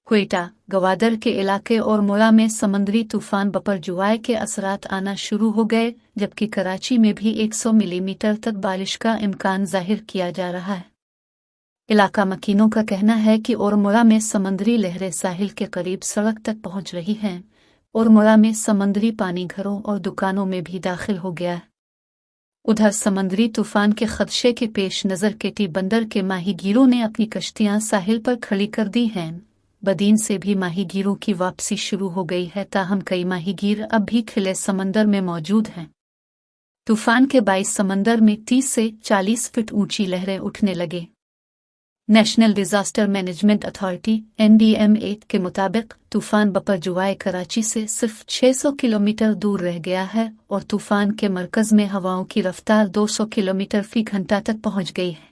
क्वेटा, गवादर के इलाके और मुला में समुद्री तूफान बपरजुआई के असरात आना शुरू हो गए, जबकि कराची में भी 100 मिलीमीटर तक बारिश का इम्कान जाहिर किया जा रहा है। इलाका मकीनों का कहना है कि ओरमुला में समुद्री लहरें साहिल के करीब सड़क तक पहुंच रही हैं। ओरमुला में समुद्री पानी घरों और दुकानों में भी दाखिल हो गया है। उधर समुद्री तूफान के खदशे के पेश नज़र केटी बंदर के माहीगीरों ने अपनी कश्तियां साहिल पर खड़ी कर दी हैं। बदीन से भी माहीगीरों की वापसी शुरू हो गई है, ताहम कई माहीगीर अब भी खिले समंदर में मौजूद हैं। तूफान के बाइस समंदर में 30 से 40 फीट ऊंची लहरें उठने लगे। National disaster management authority (NDMA) के मुताबिक तूफान बपरजुआई कराची से सिर्फ 600 किलोमीटर दूर रह गया है और तूफान के मरकज में हवाओं की रफ्तार 200 किलोमीटर फी घंटा तक पहुंच गई है।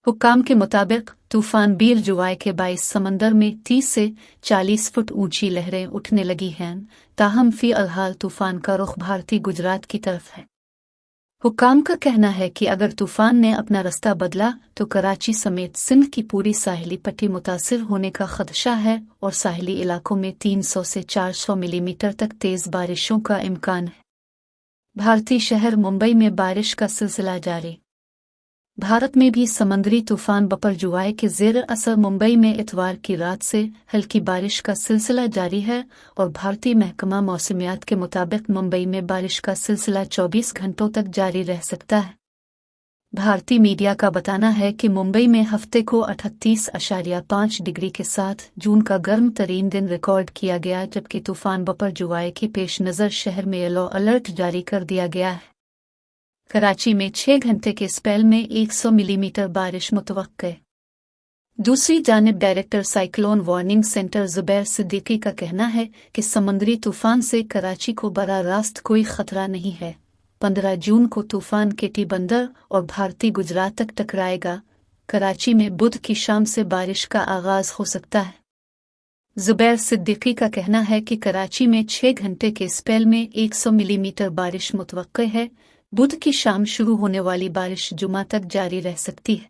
हुक्काम के मुताबिक तूफान बीरजुआई के 22 समंदर में 30 से 40 फुट ऊंची लहरें उठने लगी हैं, ताहम फी अलहाल तूफान का रुख भारतीय गुजरात की तरफ है। हुक्काम का कहना है कि अगर तूफान ने अपना रास्ता बदला तो कराची समेत सिंध की पूरी साहिली पट्टी मुतासिर होने का खदशा है और साहिली इलाकों में 300 से 400 मिलीमीटर तक तेज बारिशों का इम्कान है। भारतीय शहर मुंबई में बारिश का सिलसिला जारी। भारत में भी समुद्री तूफान बपरजुआई के ज़ेर असर मुंबई में इतवार की रात से हल्की बारिश का सिलसिला जारी है और भारतीय महकमा मौसमियात के मुताबिक मुंबई में बारिश का सिलसिला 24 घंटों तक जारी रह सकता है। भारतीय मीडिया का बताना है कि मुंबई में हफ्ते को 38.5 डिग्री के साथ जून का गर्म तरीन दिन रिकॉर्ड किया गया, जबकि तूफान बपरजुआई के पेश नज़र शहर में येलो अलर्ट जारी कर दिया गया है। कराची में 6 घंटे के स्पेल में 100 मिलीमीटर बारिश मुतवक्के। दूसरी जानिब director cyclone warning centre Zubair Siddiqui का कहना है कि समुद्री तूफान से कराची को बराह रास्त कोई खतरा नहीं है। 15 जून को तूफान केटी बंदर और भारतीय गुजरात तक टकराएगा। कराची में बुध की शाम से बारिश का आगाज हो सकता है। ज़ुबैर सिद्दीकी का कहना है कि कराची में 6 घंटे के स्पेल में 100 मिलीमीटर बारिश मुतवक्के है। बुध की शाम शुरू होने वाली बारिश जुमा तक जारी रह सकती है।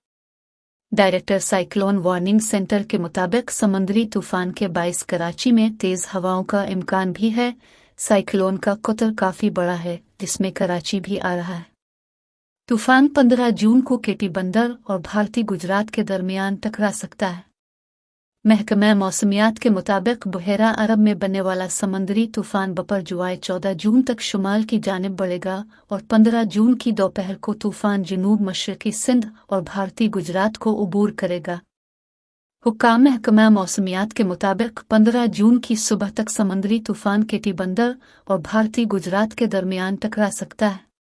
डायरेक्टर साइक्लोन वार्निंग सेंटर के मुताबिक समुद्री तूफान के बाइस कराची में तेज हवाओं का इम्कान भी है। साइक्लोन का कुतर काफी बड़ा है, जिसमें कराची भी आ रहा है। तूफान 15 जून को केटी बंदर और भारतीय गुजरात के दरमियान टकरा सकता है। महकमा मौसमियात के मुताबिक बहेरा अरब में बनने वाला समुद्री तूफान बपरजुआई 14 जून तक शुमाल की जानिब बढ़ेगा और 15 जून की दोपहर को तूफान जनूब मशरकी सिंध और भारतीय गुजरात को उबूर करेगा। हुक्काम महकमा मौसमियात के मुताबिक 15 जून की सुबह तक समुद्री तूफान केटी बंदर और भारतीय गुजरात के दरमियान टकरा सकता है।